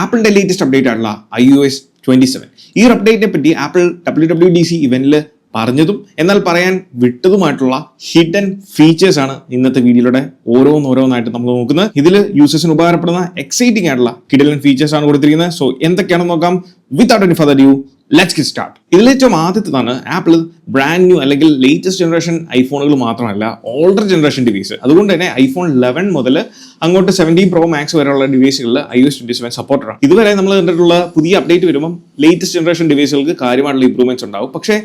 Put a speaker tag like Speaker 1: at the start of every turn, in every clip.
Speaker 1: ആപ്പിളിന്റെ latest update ആയിട്ടുള്ള iOS 27. ഈ ഒരു അപ്ഡേറ്റിനെ പറ്റി ആപ്പിൾ WWDC ഇവന്റിൽ പറഞ്ഞതും എന്നാൽ പറയാൻ വിട്ടതുമായിട്ടുള്ള ഹിഡൻ ഫീച്ചേഴ്സ് ആണ് ഇന്നത്തെ വീഡിയോയിലൂടെ ഓരോന്നായിട്ട് നമ്മൾ നോക്കുന്നത്. ഇതിൽ യൂസേഴ്സിന് ഉപകാരപ്പെടുന്ന എക്സൈറ്റിംഗ് ആയിട്ടുള്ള കിടിലൻ ഫീച്ചേഴ്സ് ആണ് കൊടുത്തിരിക്കുന്നത്. സോ എന്തൊക്കെയാണെന്ന് നോക്കാം. Without any further due, let's get start. ഇതിൽ ഏറ്റവും ആദ്യത്തേതാണ് ആപ്പിൾ ബ്രാൻഡ് ന്യൂ അല്ലെങ്കിൽ ലേറ്റസ്റ്റ് ജനറേഷൻ ഐഫോണുകൾ മാത്രമല്ല ഓൾഡർ ജനറേഷൻ ഡിവൈസ്. അതുകൊണ്ട് തന്നെ iPhone 11 മുതൽ അങ്ങോട്ട് 17 Pro Max വരെയുള്ള ഡിവൈസുകളിൽ iOS 27 സപ്പോർട്ടഡ് ആണ്. ഇതുവരെ നമ്മൾ കണ്ടിട്ടുള്ള പുതിയ അപ്ഡേറ്റ് വരുമ്പോൾ ലേറ്റസ്റ്റ് ജനറേഷൻ ഡിവൈസുകൾക്ക് കാര്യമായിട്ടുള്ള ഇംപ്രൂവ്മെന്റ്സ് ഉണ്ടാവും. പക്ഷേ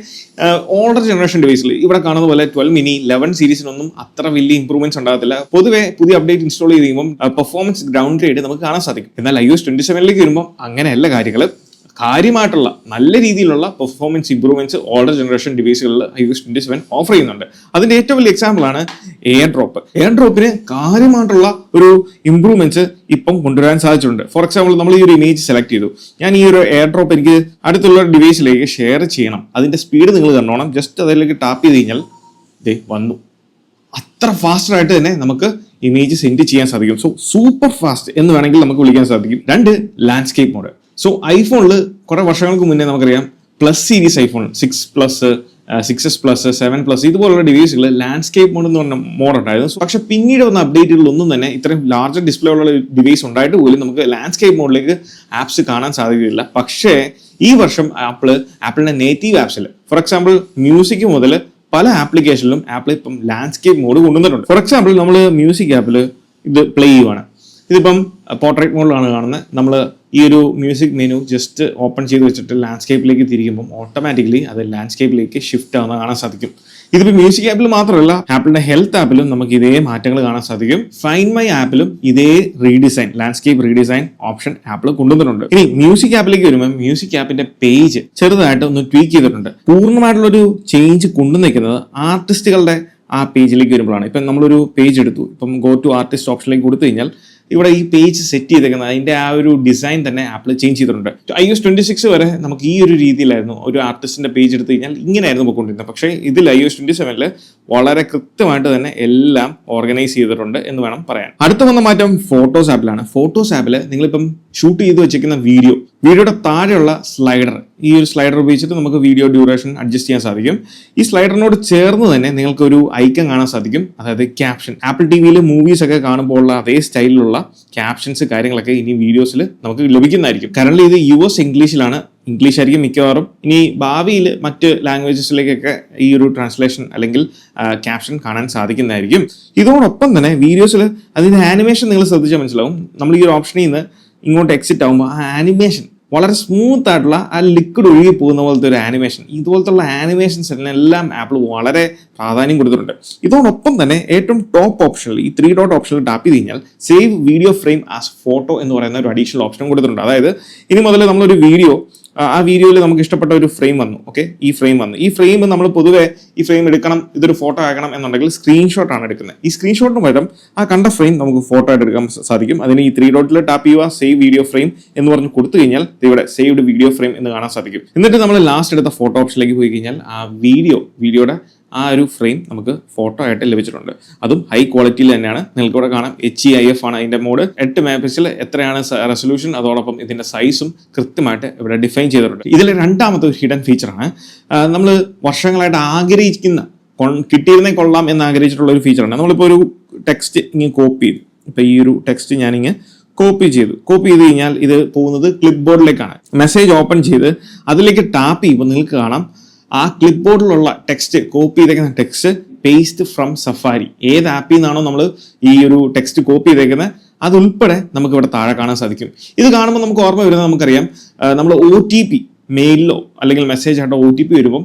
Speaker 1: ഓൾഡർ ജനറേഷൻ ഡിവൈസിൽ ഇവിടെ കാണുന്ന പോലെ 12 mini 11 സീരീസിനൊന്നും അത്ര വലിയ ഇംപ്രൂവ്മെന്റ്സ് ഉണ്ടാകത്തില്ല. പൊതുവെ പുതിയ അപ്ഡേറ്റ് ഇൻസ്റ്റാൾ ചെയ്ത് കഴിയുമ്പോൾ പെർഫോമൻസ് ഡൗൺ ഗ്രേഡ് നമുക്ക് കാണാൻ സാധിക്കും. എന്നാൽ iOS 27 വരുമ്പോൾ അങ്ങനെയല്ല കാര്യങ്ങൾ. കാര്യമായിട്ടുള്ള നല്ല രീതിയിലുള്ള പെർഫോമൻസ് ഇംപ്രൂവ്മെന്റ്സ് ഓൾഡർ ജനറേഷൻ ഡിവൈസുകളിൽ iOS 27 ഓഫർ ചെയ്യുന്നുണ്ട്. അതിന്റെ ഏറ്റവും വലിയ എക്സാമ്പിൾ ആണ് എയർ ഡ്രോപ്പിന് കാര്യമായിട്ടുള്ള ഒരു ഇംപ്രൂവ്മെന്റ്സ് ഇപ്പം കൊണ്ടുവരാൻ സാധിച്ചിട്ടുണ്ട്. ഫോർ എക്സാമ്പിൾ, നമ്മൾ ഈ ഒരു ഇമേജ് സെലക്ട് ചെയ്തു. ഞാൻ ഈ ഒരു എയർ ഡ്രോപ്പ് എനിക്ക് അടുത്തുള്ള ഡിവൈസിലേക്ക് ഷെയർ ചെയ്യണം. അതിന്റെ സ്പീഡ് നിങ്ങൾ കണ്ടോണം. ജസ്റ്റ് അതിലേക്ക് ടാപ്പ് ചെയ്ത് കഴിഞ്ഞാൽ വന്നു. അത്ര ഫാസ്റ്റർ ആയിട്ട് തന്നെ നമുക്ക് ഇമേജ് സെൻഡ് ചെയ്യാൻ സാധിക്കും. സോ സൂപ്പർ ഫാസ്റ്റ് എന്ന് വേണമെങ്കിൽ നമുക്ക് വിളിക്കാൻ സാധിക്കും. 2, ലാൻഡ്സ്കേപ്പ് മോഡ്. സോ ഐഫോണിൽ കുറെ വർഷങ്ങൾക്ക് മുന്നേ നമുക്കറിയാം പ്ലസ് സീരീസ് ഐഫോൺ 6+, 6s+, 7+, ഇതുപോലുള്ള ഡിവൈസുകൾ ലാൻഡ്സ്കേപ്പ് മോഡ് എന്ന് പറഞ്ഞ മോഡ് ഉണ്ടായിരുന്നു. പക്ഷെ പിന്നീട് വന്ന അപ്ഡേറ്റുകളൊന്നും തന്നെ ഇത്രയും ലാർജർ ഡിസ്പ്ലേ ഉള്ള ഡിവൈസ് ഉണ്ടായിട്ട് പോലും നമുക്ക് ലാൻഡ്സ്കേപ്പ് മോഡിലേക്ക് ആപ്സ് കാണാൻ സാധിക്കില്ല. പക്ഷേ ഈ വർഷം ആപ്പിളിന്റെ നേറ്റീവ് ആപ്സിൽ, ഫോർ എക്സാമ്പിൾ മ്യൂസിക് മുതൽ പല ആപ്ലിക്കേഷനിലും ആപ്പിൾ ഇപ്പം ലാൻഡ്സ്കേപ്പ് മോഡ് കൊണ്ടുവന്നിട്ടുണ്ട്. ഫോർ എക്സാമ്പിൾ, നമ്മൾ മ്യൂസിക് ആപ്പിൽ ഇത് പ്ലേ ചെയ്യുവാണ്. ഇതിപ്പം പോർട്രേറ്റ് മോഡിലാണ് കാണുന്നത്. നമ്മൾ ഈ ഒരു മ്യൂസിക് മെനു ജസ്റ്റ് ഓപ്പൺ ചെയ്ത് വെച്ചിട്ട് ലാൻഡ്സ്കേപ്പിലേക്ക് തിരിക്കുമ്പോൾ ഓട്ടോമാറ്റിക്കലി അത് ലാൻഡ്സ്കേപ്പിലേക്ക് ഷിഫ്റ്റ് ആവുന്ന കാണാൻ സാധിക്കും. ഇതിപ്പോൾ മ്യൂസിക് ആപ്പിൽ മാത്രമല്ല, ആപ്പിളിന്റെ ഹെൽത്ത് ആപ്പിലും നമുക്ക് ഇതേ മാറ്റങ്ങൾ കാണാൻ സാധിക്കും. ഫൈൻഡ് മൈ ആപ്പിലും ഇതേ ലാൻഡ്സ്കേപ്പ് റീഡിസൈൻ ഓപ്ഷൻ ആപ്പിൾ കൊണ്ടുവന്നിട്ടുണ്ട്. ഇനി മ്യൂസിക് ആപ്പിലേക്ക് വരുമ്പോൾ മ്യൂസിക് ആപ്പിന്റെ പേജ് ചെറുതായിട്ട് ഒന്ന് ട്വീക്ക് ചെയ്തിട്ടുണ്ട്. പൂർണ്ണമായിട്ടുള്ളൊരു ചേഞ്ച് കൊണ്ടുവന്നിരിക്കുന്നത് ആർട്ടിസ്റ്റുകളുടെ ആ പേജിലേക്ക് വരുമ്പോഴാണ്. ഇപ്പം നമ്മളൊരു പേജ് എടുത്തു, ഇപ്പം ഗോ ടു ആർട്ടിസ്റ്റ് ഓപ്ഷനിലേക്ക് കൊടുത്തു കഴിഞ്ഞാൽ ഇവിടെ ഈ പേജ് സെറ്റ് ചെയ്തേക്കുന്നത് അതിന്റെ ആ ഒരു ഡിസൈൻ തന്നെ ആപ്പിൾ ചേഞ്ച് ചെയ്തിട്ടുണ്ട്. iOS 26 വരെ നമുക്ക് ഈ ഒരു രീതിയിലായിരുന്നു ഒരു ആർട്ടിസ്റ്റിന്റെ പേജ് എടുത്തു കഴിഞ്ഞാൽ ഇങ്ങനെയായിരുന്നു പോയിക്കൊണ്ടിരുന്നത്. പക്ഷേ ഇതിൽ iOS 27 വളരെ കൃത്യമായിട്ട് തന്നെ എല്ലാം ഓർഗനൈസ് ചെയ്തിട്ടുണ്ട് എന്ന് വേണം പറയാൻ. അടുത്ത വന്ന മാറ്റം ഫോട്ടോസ് ആപ്പിലാണ്. ഫോട്ടോസ് ആപ്പിൽ നിങ്ങളിപ്പം ഷൂട്ട് ചെയ്ത് വെച്ചിരിക്കുന്ന വീഡിയോയുടെ താഴെയുള്ള സ്ലൈഡർ, ഈ ഒരു സ്ലൈഡർ ഉപയോഗിച്ചിട്ട് നമുക്ക് വീഡിയോ ഡ്യൂറേഷൻ അഡ്ജസ്റ്റ് ചെയ്യാൻ സാധിക്കും. ഈ സ്ലൈഡറിനോട് ചേർന്ന് തന്നെ നിങ്ങൾക്ക് ഒരു ഐക്കൺ കാണാൻ സാധിക്കും, അതായത് ക്യാപ്ഷൻ. ആപ്പിൾ ടിവിയിൽ മൂവീസ് ഒക്കെ കാണുമ്പോൾ ഉള്ള അതേ സ്റ്റൈലിലുള്ള ക്യാപ്ഷൻസ് കാര്യങ്ങളൊക്കെ ഇനി വീഡിയോസിൽ നമുക്ക് ലഭിക്കുന്നതായിരിക്കും. കറന്റ് ഇത് US ഇംഗ്ലീഷിലാണ്. ഇംഗ്ലീഷ് ആയിരിക്കും മിക്കവാറും. ഇനി ഭാവിയിൽ മറ്റ് ലാംഗ്വേജസിലേക്കൊക്കെ ഈ ഒരു ട്രാൻസ്ലേഷൻ അല്ലെങ്കിൽ ക്യാപ്ഷൻ കാണാൻ സാധിക്കുന്നതായിരിക്കും. ഇതോടൊപ്പം തന്നെ വീഡിയോസിൽ അതിന്റെ ആനിമേഷൻ നിങ്ങൾ ശ്രദ്ധിച്ചാൽ മനസ്സിലാവും. നമ്മൾ ഈ ഒരു ഓപ്ഷനിൽ നിന്ന് ഇങ്ങോട്ട് എക്സിറ്റ് ആകുമ്പോൾ ആ ആനിമേഷൻ വളരെ സ്മൂത്ത് ആയിട്ടുള്ള ആ ലിക്വിഡ് ഒഴുകി പോകുന്ന പോലത്തെ ഒരു ആനിമേഷൻ, ഇതുപോലത്തുള്ള ആനിമേഷൻസിനെല്ലാം ആപ്പിൾ വളരെ പ്രാധാന്യം കൊടുത്തിട്ടുണ്ട്. ഇതോടൊപ്പം തന്നെ ഏറ്റവും ടോപ്പ് ഓപ്ഷനിൽ ഈ 3 ഡോട്ട് ഓപ്ഷനിൽ ടാപ്പ് ചെയ്ത് കഴിഞ്ഞാൽ save video frame as photo എന്ന് പറയുന്ന ഒരു അഡീഷണൽ ഓപ്ഷൻ കൊടുത്തിട്ടുണ്ട്. അതായത് ഇനി മുതൽ നമ്മളൊരു വീഡിയോ, ആ വീഡിയോയിൽ നമുക്ക് ഇഷ്ടപ്പെട്ട ഒരു ഫ്രെയിം വന്നു, ഓക്കെ, ഈ ഫ്രെയിം നമ്മൾ പൊതുവെ ഈ ഫ്രെയിം എടുക്കണം, ഇതൊരു ഫോട്ടോ ആക്കണം എന്നുണ്ടെങ്കിൽ സ്ക്രീൻഷോട്ട് ആണ് എടുക്കുന്നത്. ഈ സ്ക്രീൻഷോട്ടിന് പകരം ആ കണ്ട ഫ്രെയിം നമുക്ക് ഫോട്ടോ ആയിട്ട് എടുക്കാൻ സാധിക്കും. അതിന് ഈ 3 ഡോട്ടിൽ ടാപ്പ് ചെയ്യുക, സേവ് വീഡിയോ ഫ്രെയിം എന്ന് പറഞ്ഞ് കൊടുത്തു കഴിഞ്ഞാൽ ഇവിടെ സേവ്ഡ് വീഡിയോ ഫ്രെയിം എന്ന് കാണാൻ സാധിക്കും. എന്നിട്ട് നമ്മൾ ലാസ്റ്റ് എടുത്ത ഫോട്ടോ ഓപ്ഷനിലേക്ക് പോയി കഴിഞ്ഞാൽ ആ വീഡിയോയുടെ ആ ഒരു ഫ്രെയിം നമുക്ക് ഫോട്ടോ ആയിട്ട് ലഭിച്ചിട്ടുണ്ട്. അതും ഹൈ ക്വാളിറ്റിയിൽ തന്നെയാണ്. നിങ്ങൾക്ക് ഇവിടെ കാണാം HEIF ആണ് അതിന്റെ മോഡ്. 8 MP എത്രയാണ് റെസൊല്യൂഷൻ, അതോടൊപ്പം ഇതിന്റെ സൈസും കൃത്യമായിട്ട് ഇവിടെ ഡിഫൈൻ ചെയ്തിട്ടുണ്ട്. ഇതിലെ രണ്ടാമത്തെ ഒരു ഹിഡൻ ഫീച്ചറാണ്. നമ്മൾ വർഷങ്ങളായിട്ട് കിട്ടിയിരുന്നേ കൊള്ളാം എന്ന് ആഗ്രഹിച്ചിട്ടുള്ള ഒരു ഫീച്ചറാണ്. നമ്മളിപ്പോൾ ഒരു ടെക്സ്റ്റ് ഇങ്ങനെ കോപ്പി ചെയ്തു. ഇപ്പൊ ഈ ഒരു ടെക്സ്റ്റ് ഞാനിങ്ങനെ കോപ്പി ചെയ്ത് കഴിഞ്ഞാൽ ഇത് പോകുന്നത് ക്ലിപ്പ് ബോർഡിലേക്കാണ്. മെസ്സേജ് ഓപ്പൺ ചെയ്ത് അതിലേക്ക് ടാപ്പ് ചെയ്യുമ്പോൾ നിങ്ങൾക്ക് കാണാം ആ ക്ലിപ്പ് ബോർഡിലുള്ള ടെക്സ്റ്റ്, കോപ്പി ചെയ്തേക്കുന്ന ടെക്സ്റ്റ് പേസ്റ്റ് ഫ്രം സഫാരി. ഏത് ആപ്പിൽ നിന്നാണോ നമ്മൾ ഈ ഒരു ടെക്സ്റ്റ് കോപ്പി ചെയ്തേക്കുന്നത് അതുൾപ്പെടെ നമുക്ക് ഇവിടെ താഴെ കാണാൻ സാധിക്കും. ഇത് കാണുമ്പോൾ നമുക്ക് ഓർമ്മ വരുന്നത്, നമുക്കറിയാം നമ്മൾ OTP മെയിലിലോ അല്ലെങ്കിൽ മെസ്സേജ് ആയിട്ടോ OTP വരുമ്പം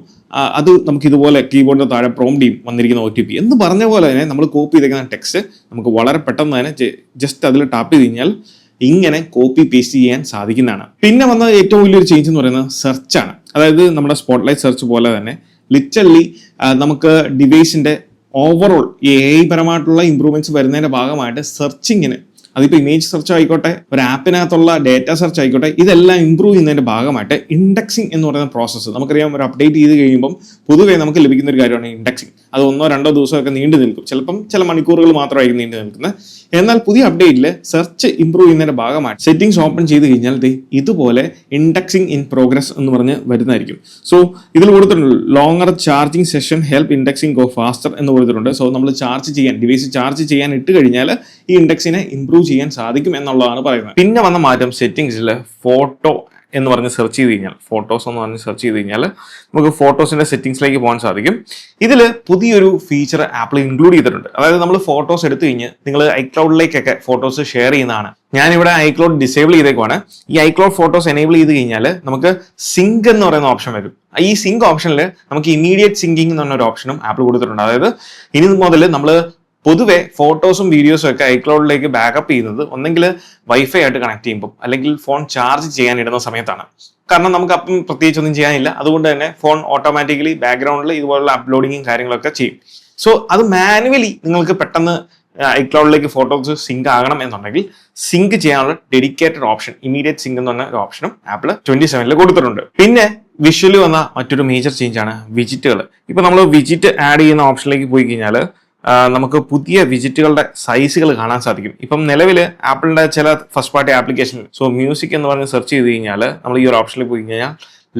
Speaker 1: അത് നമുക്ക് ഇതുപോലെ കീബോർഡിന്റെ താഴെ പ്രോംപ്റ്റ് ചെയ്യും വന്നിരിക്കുന്ന OTP എന്ന് പറഞ്ഞ പോലെ തന്നെ നമ്മൾ കോപ്പി ചെയ്തേക്കുന്ന ടെക്സ്റ്റ് നമുക്ക് വളരെ പെട്ടെന്ന് തന്നെ ജസ്റ്റ് അതിൽ ടാപ്പ് ചെയ്ത് കഴിഞ്ഞാൽ ഇങ്ങനെ കോപ്പി പേസ്റ്റ് ചെയ്യാൻ സാധിക്കുന്നതാണ്. പിന്നെ വന്ന ഏറ്റവും വലിയൊരു ചേഞ്ച് എന്ന് പറയുന്നത് സെർച്ചാണ്. അതായത് നമ്മുടെ സ്പോട്ട്ലൈറ്റ് സെർച്ച് പോലെ തന്നെ ലിറ്ററലി നമുക്ക് ഡിവൈസിന്റെ ഓവറോൾ AI പരമായിട്ടുള്ള ഇംപ്രൂവ്മെന്റ്സ് വരുന്നതിന്റെ ഭാഗമായിട്ട് സെർച്ചിങ്ങിന്, അതിപ്പോൾ ഇമേജ് സെർച്ച് ആയിക്കോട്ടെ, ഒരു ആപ്പിനകത്തുള്ള ഡേറ്റ സെർച്ച് ആയിക്കോട്ടെ, ഇതെല്ലാം ഇംപ്രൂവ് ചെയ്യുന്നതിന്റെ ഭാഗമായിട്ട് ഇൻഡെക്സിംഗ് എന്ന് പറയുന്ന പ്രോസസ്സ് നമുക്കറിയാം. ഒരു അപ്ഡേറ്റ് ചെയ്ത് കഴിയുമ്പം പൊതുവേ നമുക്ക് ലഭിക്കുന്ന ഒരു കാര്യമാണ് ഇൻഡെക്സിംഗ്. അത് 1-2 ദിവസമൊക്കെ നീണ്ടു നിൽക്കും, ചിലപ്പം ചില മണിക്കൂറുകൾ മാത്രമായിരിക്കും നീണ്ടു നിൽക്കുന്നത്. എന്നാൽ പുതിയ അപ്ഡേറ്റിൽ സെർച്ച് ഇംപ്രൂവ് ചെയ്യുന്നതിന്റെ ഭാഗമായിട്ട് സെറ്റിംഗ്സ് ഓപ്പൺ ചെയ്ത് കഴിഞ്ഞാൽ ഇതുപോലെ ഇൻഡെക്സിംഗ് ഇൻ പ്രോഗ്രസ് എന്ന് പറഞ്ഞ് വരുന്നതായിരിക്കും. സോ ഇതിൽ കൊടുത്തിട്ടുണ്ട് longer charging session help indexing go faster എന്ന് കൊടുത്തിട്ടുണ്ട്. സോ നമ്മൾ ഡിവൈസ് ചാർജ് ചെയ്യാൻ ഇട്ട് കഴിഞ്ഞാൽ ഈ ഇൻഡെക്സിനെ ഇംപ്രൂവ് ചെയ്യാൻ സാധിക്കും എന്നുള്ളതാണ് പറയുന്നത്. പിന്നെ വന്ന മാറ്റം സെറ്റിംഗ്സിൽ ഫോട്ടോ എന്ന് പറഞ്ഞ് സെർച്ച് ചെയ്ത് കഴിഞ്ഞാൽ, ഫോട്ടോസ് എന്ന് പറഞ്ഞ് സെർച്ച് ചെയ്ത് കഴിഞ്ഞാൽ നമുക്ക് ഫോട്ടോസിന്റെ സെറ്റിംഗ്സിലേക്ക് പോകാൻ സാധിക്കും. ഇതിൽ പുതിയൊരു ഫീച്ചർ ആപ്പിൾ ഇൻക്ലൂഡ് ചെയ്തിട്ടുണ്ട്. അതായത് നമ്മൾ ഫോട്ടോസ് എടുത്തു കഴിഞ്ഞ് നിങ്ങൾ ഐക്ലൗഡിലേക്കൊക്കെ ഫോട്ടോസ് ഷെയർ ചെയ്യുന്നതാണ്. ഞാനിവിടെ ഐക്ലൗഡ് ഡിസേബിൾ ചെയ്തേക്കുവാണ്. ഈ ഐക്ലൗഡ് ഫോട്ടോസ് എനേബിൾ ചെയ്ത് കഴിഞ്ഞാൽ നമുക്ക് സിങ്ക് എന്ന് പറയുന്ന ഓപ്ഷൻ വരും. ഈ സിങ്ക് ഓപ്ഷനിൽ നമുക്ക് ഇമീഡിയറ്റ് സിങ്കിങ് എന്ന് പറഞ്ഞ ഒരു ഓപ്ഷനും ആപ്പിൾ കൊടുത്തിട്ടുണ്ട്. അതായത് ഇനി മുതൽ നമ്മൾ പൊതുവെ ഫോട്ടോസും വീഡിയോസും ഒക്കെ ഐക്ലൗഡിലേക്ക് ബാക്കപ്പ് ചെയ്യുന്നത് ഒന്നെങ്കിൽ വൈഫൈ ആയിട്ട് കണക്ട് ചെയ്യുമ്പോൾ അല്ലെങ്കിൽ ഫോൺ ചാർജ് ചെയ്യാൻ ഇടുന്ന സമയത്താണ്. കാരണം നമുക്ക് അപ്പം പ്രത്യേകിച്ച് ഒന്നും ചെയ്യാനില്ല. അതുകൊണ്ട് തന്നെ ഫോൺ ഓട്ടോമാറ്റിക്കലി ബാക്ക്ഗ്രൗണ്ടിൽ ഇതുപോലുള്ള അപ്ലോഡിങ്ങും കാര്യങ്ങളൊക്കെ ചെയ്യും. സോ അത് മാനുവലി നിങ്ങൾക്ക് പെട്ടെന്ന് ഐക്ലൗഡിലേക്ക് ഫോട്ടോസ് സിങ്ക് ആകണം എന്നുണ്ടെങ്കിൽ സിങ്ക് ചെയ്യാനുള്ള ഡെഡിക്കേറ്റഡ് ഓപ്ഷൻ, ഇമീഡിയറ്റ് സിങ്ക് എന്ന് പറഞ്ഞ ഒരു ഓപ്ഷനും ആപ്പിൾ 27 കൊടുത്തിട്ടുണ്ട്. പിന്നെ വിഷ്വലി വന്ന മറ്റൊരു മേജർ ചേഞ്ച് ആണ് വിജിറ്റുകൾ. ഇപ്പൊ നമ്മൾ വിജിറ്റ് ആഡ് ചെയ്യുന്ന ഓപ്ഷനിലേക്ക് പോയി കഴിഞ്ഞാൽ നമുക്ക് പുതിയ വിജിറ്റുകളുടെ സൈസുകൾ കാണാൻ സാധിക്കും. ഇപ്പം നിലവിൽ ആപ്പിളിന്റെ ചില ഫസ്റ്റ് പാർട്ടി ആപ്ലിക്കേഷനിൽ മ്യൂസിക് എന്ന് പറഞ്ഞ് സെർച്ച് ചെയ്ത് കഴിഞ്ഞാൽ നമ്മൾ ഈ ഒരു ഓപ്ഷനിൽ പോയി കഴിഞ്ഞാൽ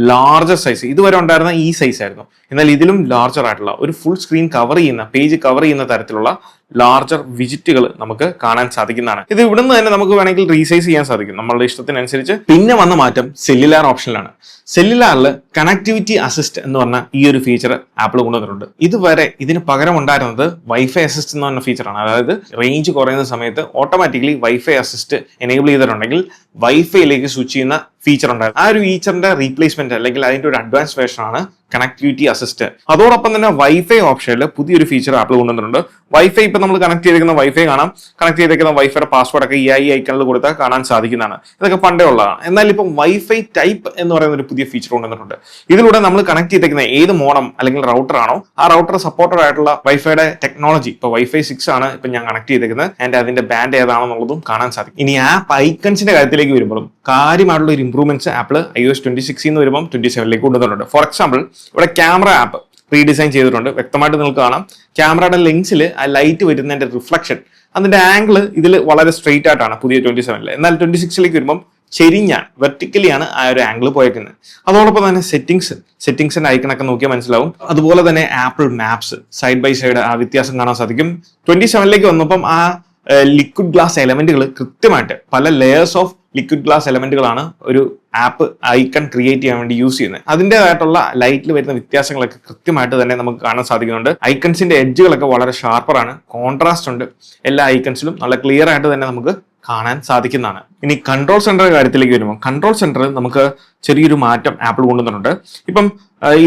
Speaker 1: ലാർജർ സൈസ്, ഇതുവരെ ഉണ്ടായിരുന്ന ഈ സൈസ് ആയിരുന്നു. എന്നാൽ ഇതിലും ലാർജർ ആയിട്ടുള്ള ഒരു ഫുൾ സ്ക്രീൻ കവർ ചെയ്യുന്ന, പേജ് കവർ ചെയ്യുന്ന തരത്തിലുള്ള ലാർജർ വിജിറ്റുകൾ നമുക്ക് കാണാൻ സാധിക്കുന്നതാണ്. ഇത് ഇവിടുന്ന് തന്നെ നമുക്ക് വേണമെങ്കിൽ റീസൈസ് ചെയ്യാൻ സാധിക്കും നമ്മളുടെ ഇഷ്ടത്തിനനുസരിച്ച്. പിന്നെ വന്ന മാറ്റം സെല്ലുലാർ ഓപ്ഷനിലാണ്. സെല്ലുലാറിൽ കണക്ടിവിറ്റി അസിസ്റ്റ് എന്ന് പറഞ്ഞ ഈ ഒരു ഫീച്ചർ ആപ്പിൾ കൊണ്ടുവന്നിട്ടുണ്ട്. ഇതുവരെ ഇതിന് പകരം ഉണ്ടായിരുന്നത് വൈഫൈ അസിസ്റ്റ് എന്ന് പറഞ്ഞ ഫീച്ചറാണ്. അതായത് റേഞ്ച് കുറയുന്ന സമയത്ത് ഓട്ടോമാറ്റിക്കലി വൈഫൈ അസിസ്റ്റ് എനേബിൾ ചെയ്തിട്ടുണ്ടെങ്കിൽ വൈഫൈയിലേക്ക് സ്വിച്ച് ചെയ്യുന്ന ഫീച്ചർ ഉണ്ടായിരുന്നു. ആ ഒരു ഫീച്ചറിന്റെ റീപ്ലേസ്മെന്റ് അല്ലെങ്കിൽ അതിന്റെ ഒരു അഡ്വാൻസ് വേർഷൻ ആണ് കണക്ടിവിറ്റി അസിസ്റ്റ്. അതോടൊപ്പം തന്നെ വൈഫൈ ഓപ്ഷനിൽ പുതിയൊരു ഫീച്ചർ ആപ്പിൾ കൊണ്ടുവന്നിട്ടുണ്ട്. വൈഫൈ ഇപ്പൊ നമ്മൾ കണക്ട് ചെയ്തിരിക്കുന്ന വൈഫൈ കാണാം. കണക്ട് ചെയ്തിരിക്കുന്ന വൈഫൈയുടെ പാസ്വേഡ് ഒക്കെ ഈ ഐക്കണിൽ കൊടുത്താൽ കാണാൻ സാധിക്കുന്നതാണ്. ഇതൊക്കെ പണ്ടേ ഉള്ളതാണ്. എന്നാൽ ഇപ്പം വൈഫൈ ടൈപ്പ് എന്ന് പറയുന്ന ഒരു പുതിയ ഫീച്ചർ കൊണ്ടുവന്നിട്ടുണ്ട്. ഇതിലൂടെ നമ്മൾ കണക്ട് ചെയ്തിരിക്കുന്ന ഏത് മോഡം അല്ലെങ്കിൽ റൗട്ടർ ആണോ ആ റൗട്ടർ സപ്പോർട്ടഡ് ആയിട്ടുള്ള വൈഫൈയുടെ ടെക്നോളജി, ഇപ്പൊ വൈഫൈ 6 ആണ് ഇപ്പൊ ഞാൻ കണക്ട് ചെയ്തിരിക്കുന്നത്, ആൻഡ് അതിന്റെ ബാൻഡ് ഏതാണെന്നുള്ളതും കാണാൻ സാധിക്കും. ഇനി ആപ്പ് ഐക്കൺസിന്റെ കാര്യത്തിലേക്ക് വരുമ്പോഴും കാര്യമായിട്ടുള്ള ഒരു ഇംപ്രൂവ്മെന്റ്സ് ആപ്പിൾ iOS 26 വരുമ്പോൾ 27 കൊണ്ടുവന്നിട്ടുണ്ട്. ഫോർ എക്സാമ്പിൾ ഇവിടെ ക്യാമറ ആപ്പ് റീഡിസൈൻ ചെയ്തിട്ടുണ്ട്. വ്യക്തമായിട്ട് നിങ്ങൾക്ക് കാണാം ക്യാമറയുടെ ലെൻസിൽ ആ ലൈറ്റ് വരുന്നതിന്റെ റിഫ്ലക്ഷൻ, അതിന്റെ ആംഗിൾ ഇതിൽ വളരെ സ്ട്രെയിറ്റ് ആയിട്ടാണ് പുതിയ 27. എന്നാൽ 26 വരുമ്പോൾ ചെരിഞ്ഞാണ്, വെർട്ടിക്കലിയാണ് ആ ഒരു ആംഗിൾ പോയേക്കുന്നത്. അതോടൊപ്പം തന്നെ സെറ്റിംഗ്സിന്റെ ഐക്കണൊക്കെ നോക്കിയാൽ മനസ്സിലാവും. അതുപോലെ തന്നെ Apple Maps side by side ആ വ്യത്യാസം കാണാൻ സാധിക്കും. 27 വന്നപ്പം ആ ലിക്വിഡ് ഗ്ലാസ് എലമെന്റുകൾ കൃത്യമായിട്ട് പല ലെയേഴ്സ് ഓഫ് ലിക്വിഡ് ഗ്ലാസ് എലമെന്റുകളാണ് ഒരു ആപ്പ് ഐക്കൺ ക്രിയേറ്റ് ചെയ്യാൻ വേണ്ടി യൂസ് ചെയ്യുന്നത്. അതിൻ്റെതായിട്ടുള്ള ലൈറ്റിൽ വരുന്ന വ്യത്യാസങ്ങളൊക്കെ കൃത്യമായിട്ട് തന്നെ നമുക്ക് കാണാൻ സാധിക്കുന്നുണ്ട്. ഐക്കൺസിന്റെ എഡ്ജുകളൊക്കെ വളരെ ഷാർപ്പറാണ്, കോൺട്രാസ്റ്റ് ഉണ്ട്. എല്ലാ ഐക്കൺസിലും നല്ല ക്ലിയർ ആയിട്ട് തന്നെ നമുക്ക് കാണാൻ സാധിക്കുന്നതാണ്. ഇനി കൺട്രോൾ സെന്ററിന്റെ കാര്യത്തിലേക്ക് വരുമ്പോൾ കൺട്രോൾ സെന്റർ നമുക്ക് ചെറിയൊരു മാറ്റം ആപ്പിൾ കൊണ്ടുവന്നിട്ടുണ്ട്. ഇപ്പം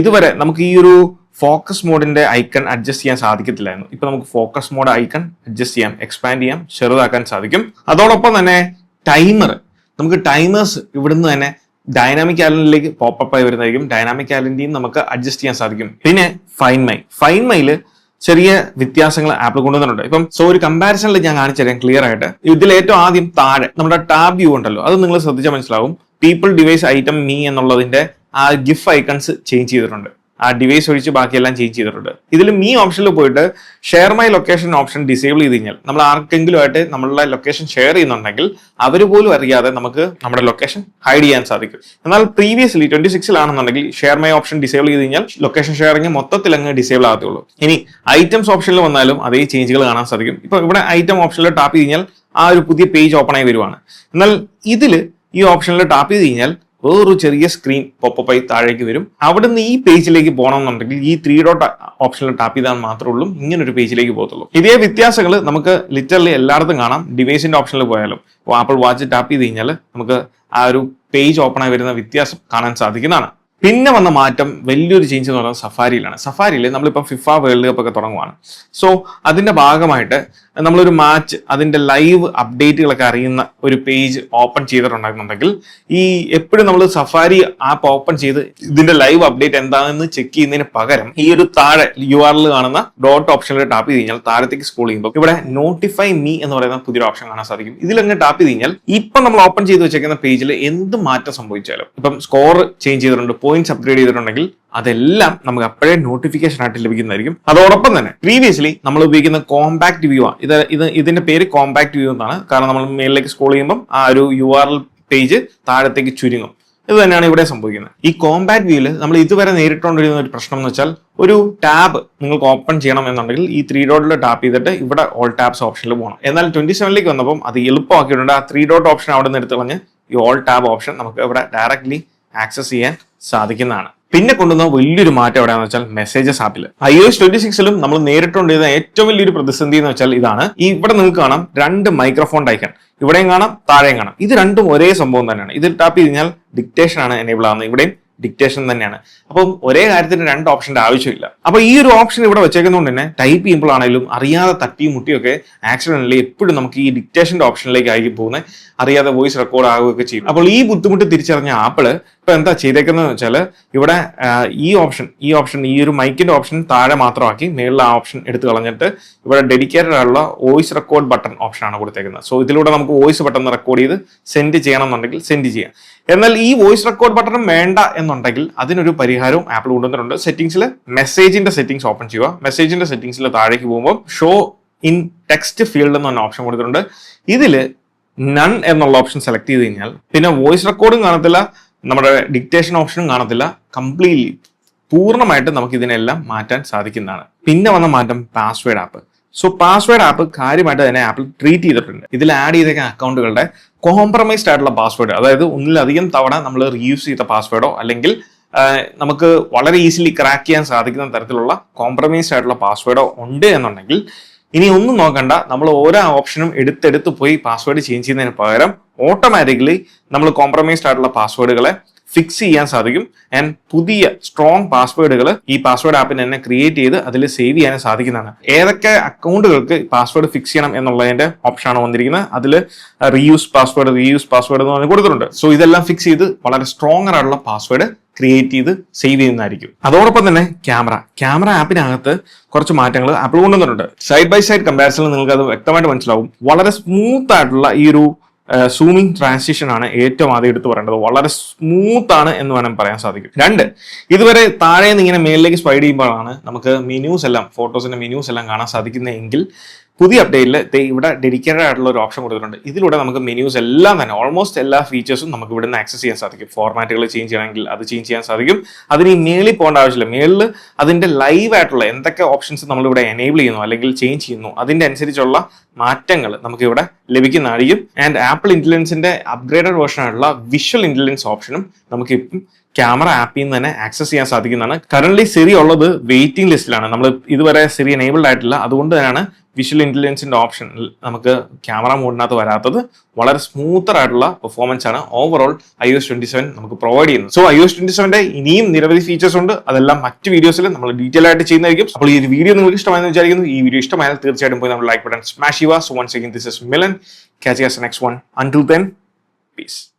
Speaker 1: ഇതുവരെ നമുക്ക് ഈ ഒരു ഫോക്കസ് മോഡിന്റെ ഐക്കൺ അഡ്ജസ്റ്റ് ചെയ്യാൻ സാധിക്കത്തില്ലായിരുന്നു. ഇപ്പൊ നമുക്ക് ഫോക്കസ് മോഡ് ഐക്കൺ അഡ്ജസ്റ്റ് ചെയ്യാം, എക്സ്പാൻഡ് ചെയ്യാം, ചെറുതാക്കാൻ സാധിക്കും. അതോടൊപ്പം തന്നെ നമുക്ക് ടൈമേഴ്സ് ഇവിടുന്ന് തന്നെ ഡൈനാമിക് കാലണ്ടറിലേക്ക് പോപ്പപ്പ് ആയി വരുന്നതായിരിക്കും. ഡൈനാമിക് കാലണ്ടറിയും നമുക്ക് അഡ്ജസ്റ്റ് ചെയ്യാൻ സാധിക്കും. പിന്നെ ഫൈൻ മൈല് ചെറിയ വ്യത്യാസങ്ങൾ ആപ്പിൾ കൊണ്ടുവന്നിട്ടുണ്ട്. ഇപ്പം ഒരു കമ്പാരിസണിൽ ഞാൻ കാണിച്ചു തരാം ക്ലിയർ ആയിട്ട്. ഇതിൽ ഏറ്റവും ആദ്യം താഴെ നമ്മുടെ ടാബ് വ്യൂ ഉണ്ടല്ലോ, അത് നിങ്ങൾ ശ്രദ്ധിച്ചാൽ മനസ്സിലാവും. പീപ്പിൾ ഡിവൈസ് ഐറ്റം മീ എന്നുള്ളതിന്റെ ആ ഗിഫ് ഐക്കൺസ് ചേഞ്ച് ചെയ്തിട്ടുണ്ട്. ആ ഡിവൈസ് ഒഴിച്ച് ബാക്കിയെല്ലാം ചേഞ്ച് ചെയ്തിട്ടുണ്ട്. ഇതിൽ മീ ഓപ്ഷനിൽ പോയിട്ട് share my location option disable ചെയ്ത് കഴിഞ്ഞാൽ നമ്മൾ ആർക്കെങ്കിലും ആയിട്ട് നമ്മളുടെ ലൊക്കേഷൻ ഷെയർ ചെയ്യുന്നുണ്ടെങ്കിൽ അവർ പോലും അറിയാതെ നമുക്ക് നമ്മുടെ ലൊക്കേഷൻ ഹൈഡ് ചെയ്യാൻ സാധിക്കും. എന്നാൽ previously 26 share my option disable ചെയ്ത് കഴിഞ്ഞാൽ ലൊക്കേഷൻ ഷെയറിംഗ് മൊത്തത്തിൽ അങ്ങ് ഡിസേബിൾ ആകത്തുള്ളൂ. ഇനി ഐറ്റംസ് ഓപ്ഷനിൽ വന്നാലും അതേ ചേഞ്ചുകൾ കാണാൻ സാധിക്കും. ഇപ്പൊ ഇവിടെ ഐറ്റം ഓപ്ഷനിൽ ടാപ്പ് ചെയ്ത് കഴിഞ്ഞാൽ ആ ഒരു പുതിയ പേജ് ഓപ്പൺ ആയി വരുവാണ്. എന്നാൽ ഈ ഓപ്ഷനിൽ ടാപ്പ് ചെയ്ത് കഴിഞ്ഞാൽ വേറൊരു ചെറിയ സ്ക്രീൻ പോപ്പപ്പ് ആയി താഴേക്ക് വരും. അവിടുന്ന് ഈ പേജിലേക്ക് പോകണമെന്നുണ്ടെങ്കിൽ ഈ 3 ഡോട്ട് ഓപ്ഷനിൽ ടാപ്പ് ചെയ്താൽ മാത്രമേ ഉള്ളൂ ഇങ്ങനൊരു പേജിലേക്ക് പോകത്തുള്ളൂ. ഇതേ വ്യത്യാസങ്ങൾ നമുക്ക് ലിറ്ററലി എല്ലായിടത്തും കാണാം. ഡിവൈസിന്റെ ഓപ്ഷനിൽ പോയാലും ആപ്പിൾ വാച്ച് ടാപ്പ് ചെയ്ത് കഴിഞ്ഞാൽ നമുക്ക് ആ ഒരു പേജ് ഓപ്പൺ ആയി വരുന്ന വ്യത്യാസം കാണാൻ സാധിക്കുന്നതാണ്. പിന്നെ വന്ന മാറ്റം വലിയൊരു ചേഞ്ച് എന്ന് പറയുന്നത് സഫാരിയിലാണ്. സഫാരിയിൽ നമ്മളിപ്പം ഫിഫ വേൾഡ് കപ്പ് ഒക്കെ തുടങ്ങുവാണ്. സോ അതിന്റെ ഭാഗമായിട്ട് നമ്മളൊരു മാച്ച് അതിന്റെ ലൈവ് അപ്ഡേറ്റുകളൊക്കെ അറിയുന്ന ഒരു പേജ് ഓപ്പൺ ചെയ്തിട്ടുണ്ടെന്നുണ്ടെങ്കിൽ ഈ എപ്പോഴും നമ്മൾ സഫാരി ആപ്പ് ഓപ്പൺ ചെയ്ത് ഇതിന്റെ ലൈവ് അപ്ഡേറ്റ് എന്താണെന്ന് ചെക്ക് ചെയ്യുന്നതിന് പകരം ഈ ഒരു താഴെ URL കാണുന്ന ഡോട്ട് ഓപ്ഷനിൽ ടാപ്പ് ചെയ്ത് കഴിഞ്ഞാൽ താഴത്തേക്ക് സ്ക്രോൾ ചെയ്യുമ്പോൾ ഇവിടെ നോട്ടിഫൈ മീ എന്ന് പറയുന്ന പുതിയൊരു ഓപ്ഷൻ കാണാൻ സാധിക്കും. ഇതിലങ്ങ് ടാപ്പ് ചെയ്ത് കഴിഞ്ഞാൽ ഇപ്പം നമ്മൾ ഓപ്പൺ ചെയ്ത് വെച്ചേക്കുന്ന പേജിൽ എന്ത് മാറ്റം സംഭവിച്ചാലും, ഇപ്പം സ്കോർ ചേഞ്ച് ചെയ്തിട്ടുണ്ട്, പോയിന്റ്സ് അപ്ഗ്രേഡ് ചെയ്തിട്ടുണ്ടെങ്കിൽ അതെല്ലാം നമുക്ക് അപ്പോഴേ നോട്ടിഫിക്കേഷൻ ആയിട്ട് ലഭിക്കുന്നതായിരിക്കും. അതോടൊപ്പം തന്നെ പ്രീവിയസ്ലി നമ്മൾ ഉപയോഗിക്കുന്ന കോമ്പാക്ട് വ്യൂ ആണ്. ഇതിന്റെ പേര് കോമ്പാക്ട് വ്യൂ എന്നാണ്. കാരണം നമ്മൾ മേളിലേക്ക് സ്ക്രോൾ ചെയ്യുമ്പോൾ ആ ഒരു URL പേജ് താഴത്തേക്ക് ചുരുങ്ങും. ഇത് തന്നെയാണ് ഇവിടെ സംഭവിക്കുന്നത്. ഈ കോമ്പാക്ട് വ്യൂവിൽ നമ്മൾ ഇതുവരെ നേരിട്ടുകൊണ്ടിരുന്ന ഒരു പ്രശ്നം എന്ന് വെച്ചാൽ ഒരു ടാബ് നിങ്ങൾക്ക് ഓപ്പൺ ചെയ്യണം എന്നുണ്ടെങ്കിൽ ഈ 3 ഡോട്ടിൽ ടാപ്പ് ചെയ്തിട്ട് ഇവിടെ ഓൾ ടാബ്സ് ഓപ്ഷനിൽ പോകണം. എന്നാൽ 27ലേക്ക് വന്നപ്പോൾ അത് എളുപ്പമാക്കിയിട്ടുണ്ട്. ആ 3 ഡോട്ട് ഓപ്ഷൻ അവിടെ നിന്ന് എടുത്ത് കളഞ്ഞ് ഈ ഓൾ ടാബ് ഓപ്ഷൻ നമുക്ക് ഇവിടെ ഡയറക്ട്ലി ആക്സസ് ചെയ്യാൻ സാധിക്കുന്നതാണ്. പിന്നെ കൊണ്ടുവന്ന വലിയൊരു മാറ്റം എവിടെയാണെന്ന് വെച്ചാൽ മെസ്സേജസ് ആപ്പിൽ iOS 26ലും നമ്മൾ നേരിട്ടുകൊണ്ടിരുന്ന ഏറ്റവും വലിയൊരു പ്രതിസന്ധി എന്ന് വെച്ചാൽ ഇതാണ്. ഇവിടെ നിങ്ങൾക്ക് കാണാം 2 മൈക്രോഫോൺ ഐക്കൺ, ഇവിടെയും കാണാം താഴെയും കാണാം. ഇത് രണ്ടും ഒരേ സംഭവം തന്നെയാണ്. ഇതിൽ ടാപ്പ് ചെയ്ത് കഴിഞ്ഞാൽ ഡിക്റ്റേഷൻ ആണ് എനേബിൾ ആകുന്നത്, ഇവിടെയും ഡിക്റ്റേഷൻ തന്നെയാണ്. അപ്പം ഒരേ കാര്യത്തിന് 2 ഓപ്ഷന്റെ ആവശ്യമില്ല. അപ്പൊ ഈ ഒരു ഓപ്ഷൻ ഇവിടെ വെച്ചേക്കുന്നതുകൊണ്ട് തന്നെ ടൈപ്പ് ചെയ്യുമ്പോഴാണെങ്കിലും അറിയാതെ തട്ടിയും മുട്ടിയൊക്കെ ആക്സിഡന്റലി എപ്പോഴും നമുക്ക് ഈ ഡിക്റ്റേഷന്റെ ഓപ്ഷനിലേക്ക് ആയിരിക്കും പോകുന്നത്, അറിയാതെ വോയിസ് റെക്കോർഡ് ആവുകയൊക്കെ ചെയ്യും. അപ്പോൾ ഈ ബുദ്ധിമുട്ട് തിരിച്ചറിഞ്ഞ ആപ്പിള് ഇപ്പൊ എന്താ ചെയ്തേക്കുന്നത് വെച്ചാൽ ഇവിടെ ഈ ഓപ്ഷൻ ഈ ഒരു മൈക്കിന്റെ ഓപ്ഷൻ താഴെ മാത്രമാക്കി മേളിൽ ആ ഓപ്ഷൻ എടുത്ത് കളഞ്ഞിട്ട് ഇവിടെ ഡെഡിക്കേറ്റഡ് ആയിട്ടുള്ള വോയിസ് റെക്കോർഡ് ബട്ടൺ ഓപ്ഷനാണ് കൊടുത്തേക്കുന്നത്. സോ ഇതിലൂടെ നമുക്ക് വോയിസ് ബട്ടൺ റെക്കോർഡ് ചെയ്ത് സെൻഡ് ചെയ്യണം എന്നുണ്ടെങ്കിൽ സെൻഡ് ചെയ്യാം. എന്നാൽ ഈ വോയിസ് റെക്കോർഡ് ബട്ടൺ വേണ്ട എന്നുണ്ടെങ്കിൽ അതിനൊരു പരിഹാരവും ആപ്പിൾ കൊണ്ടുവന്നിട്ടുണ്ട്. സെറ്റിംഗ്സിൽ മെസ്സേജിന്റെ സെറ്റിംഗ്സ് ഓപ്പൺ ചെയ്യുക. മെസ്സേജിന്റെ സെറ്റിംഗ്സിൽ താഴേക്ക് പോകുമ്പോൾ ഷോ ഇൻ ടെക്സ്റ്റ് ഫീൽഡ് എന്ന് പറഞ്ഞ ഓപ്ഷൻ കൊടുത്തിട്ടുണ്ട്. ഇതില് നൺ എന്നുള്ള ഓപ്ഷൻ സെലക്ട് ചെയ്ത് കഴിഞ്ഞാൽ പിന്നെ വോയിസ് റെക്കോർഡും കാണത്തില്ല, നമ്മുടെ ഡിക്റ്റേഷൻ ഓപ്ഷനും കാണത്തില്ല. കംപ്ലീറ്റ്ലി പൂർണ്ണമായിട്ട് നമുക്ക് ഇതിനെല്ലാം മാറ്റാൻ സാധിക്കുന്നതാണ്. പിന്നെ വന്ന മാറ്റം password app. So password app കാര്യമായിട്ട് തന്നെ ആപ്പിൾ ട്രീറ്റ് ചെയ്തിട്ടുണ്ട്. ഇതിൽ ആഡ് ചെയ്തേക്കുന്ന അക്കൗണ്ടുകളുടെ കോംപ്രമൈസ്ഡ് ആയിട്ടുള്ള പാസ്വേഡ്, അതായത് ഒന്നിലധികം തവണ നമ്മൾ റീയൂസ് ചെയ്ത പാസ്വേഡോ അല്ലെങ്കിൽ നമുക്ക് വളരെ ഈസിലി ക്രാക്ക് ചെയ്യാൻ സാധിക്കുന്ന തരത്തിലുള്ള കോംപ്രമൈസ്ഡ് ആയിട്ടുള്ള പാസ്വേഡോ ഉണ്ട് എന്നുണ്ടെങ്കിൽ ഇനി ഒന്നും നോക്കണ്ട, നമ്മൾ ഓരോ ഓപ്ഷനും എടുത്തെടുത്ത് പോയി പാസ്വേഡ് ചേഞ്ച് ചെയ്യുന്നതിന് പകരം ഓട്ടോമാറ്റിക്കലി നമ്മൾ കോംപ്രമൈസ്ഡ് ആയിട്ടുള്ള പാസ്വേഡുകളെ ഫിക്സ് ചെയ്യാൻ സാധിക്കും. ആൻഡ് പുതിയ സ്ട്രോങ് പാസ്വേഡുകൾ ഈ പാസ്വേഡ് ആപ്പിന് തന്നെ ക്രിയേറ്റ് ചെയ്ത് അതിൽ സേവ് ചെയ്യാൻ സാധിക്കുന്നതാണ്. ഏതൊക്കെ അക്കൗണ്ടുകൾക്ക് പാസ്വേഡ് ഫിക്സ് ചെയ്യണം എന്നുള്ളതിന്റെ ഓപ്ഷനാണ് വന്നിരിക്കുന്നത്. അതിൽ റീയൂസ് പാസ്വേഡ് എന്ന് പറഞ്ഞ് കൊടുത്തിട്ടുണ്ട്. സോ ഇതെല്ലാം ഫിക്സ് ചെയ്ത് വളരെ സ്ട്രോങ്ങർ ആയിട്ടുള്ള പാസ്വേഡ് ക്രിയേറ്റ് ചെയ്ത് സേവ് ചെയ്യുന്നതായിരിക്കും. അതോടൊപ്പം തന്നെ ക്യാമറ ആപ്പിനകത്ത് കുറച്ച് മാറ്റങ്ങൾ ആപ്പിൾ കൊണ്ടുവന്നിട്ടുണ്ട്. സൈഡ് ബൈ സൈഡ് കമ്പാരിസണിൽ നിങ്ങൾക്ക് അത് വ്യക്തമായിട്ട് മനസ്സിലാവും. വളരെ സ്മൂത്ത് ആയിട്ടുള്ള ഈ ഒരു സൂമിങ് ട്രാൻസിഷൻ ആണ് ഏറ്റവും ആദ്യം എടുത്ത് പറയേണ്ടത്. വളരെ സ്മൂത്ത് ആണ് എന്ന് വേണം പറയാൻ സാധിക്കും. 2, ഇതുവരെ താഴെ നിന്ന് ഇങ്ങനെ മേലിലേക്ക് സ്പൈഡ് ചെയ്യുമ്പോഴാണ് നമുക്ക് മെനൂസ് എല്ലാം, ഫോട്ടോസിന്റെ മെനൂസ് എല്ലാം കാണാൻ സാധിക്കുന്നതെങ്കിൽ പുതിയ അപ്ഡേറ്റിൽ ഇവിടെ ഡെഡിക്കേറ്റഡ് ആയിട്ടുള്ള ഒരു ഓപ്ഷൻ കൊടുത്തിട്ടുണ്ട്. ഇതിലൂടെ നമുക്ക് മെനൂസ് എല്ലാം തന്നെ ഓൾമോസ്റ്റ് എല്ലാ ഫീച്ചേഴ്സും നമുക്ക് ഇവിടെ നിന്ന് ആക്സസ് ചെയ്യാൻ സാധിക്കും. ഫോർമാറ്റുകൾ ചേഞ്ച് ചെയ്യണമെങ്കിൽ അത് ചേഞ്ച് ചെയ്യാൻ സാധിക്കും. അതിന് ഈ മേളിൽ പോകേണ്ട ആവശ്യമില്ല. മേളിൽ അതിന്റെ ലൈവ് ആയിട്ടുള്ള എന്തൊക്കെ ഓപ്ഷൻസ് നമ്മളിവിടെ എനേബിൾ ചെയ്യുന്നു അല്ലെങ്കിൽ ചേഞ്ച് ചെയ്യുന്നു അതിന്റെ അനുസരിച്ചുള്ള മാറ്റങ്ങൾ നമുക്ക് ഇവിടെ ലഭിക്കുന്നതായിരിക്കും. ആൻഡ് ആപ്പിൾ ഇന്റലിജൻസിന്റെ അപ്ഗ്രേഡഡ് വേർഷൻ ആയിട്ടുള്ള വിഷ്വൽ ഇന്റലിജൻസ് ഓപ്ഷനും നമുക്ക് ഇപ്പം ക്യാമറ ആപ്പിൽ നിന്ന് തന്നെ ആക്സസ് ചെയ്യാൻ സാധിക്കുന്നതാണ്. കറന്റ് സിറി ഉള്ളത് വെയിറ്റിംഗ് ലിസ്റ്റിലാണ്. നമ്മൾ ഇതുവരെ സിറി എനേബിൾഡ് ആയിട്ടില്ല. അതുകൊണ്ട് തന്നെയാണ് വിഷ്വൽ ഇന്റലിജൻസിന്റെ ഓപ്ഷൻ നമുക്ക് ക്യാമറ മോഡിനകത്ത് വരാത്തത്. വളരെ സ്മൂത്തർ ആയിട്ടുള്ള പെർഫോമൻസ് ആണ് ഓവറോൾ iOS 27 നമുക്ക് പ്രൊവൈഡ് ചെയ്യുന്നത്. സോ iOS 27ന്റെ ഇനിയും നിരവധി ഫീച്ചേഴ്സ് ഉണ്ട്. അതെല്ലാം മറ്റ് വീഡിയോസിൽ നമ്മൾ ഡീറ്റെയിൽ ആയിട്ട് ചെയ്യുന്നതായിരിക്കും. അപ്പോൾ ഈ ഒരു വീഡിയോ നിങ്ങൾക്ക് ഇഷ്ടമായെന്ന് വിചാരിക്കുന്നു. ഈ വീഡിയോ ഇഷ്ടമായാൽ തീർച്ചയായിട്ടും പോയി നമ്മൾ ലൈക്ക് ബട്ടൺ സ്മാഷ് ചെയ്യുക. So once again this is Milan. Catch you guys next one. Until then, peace.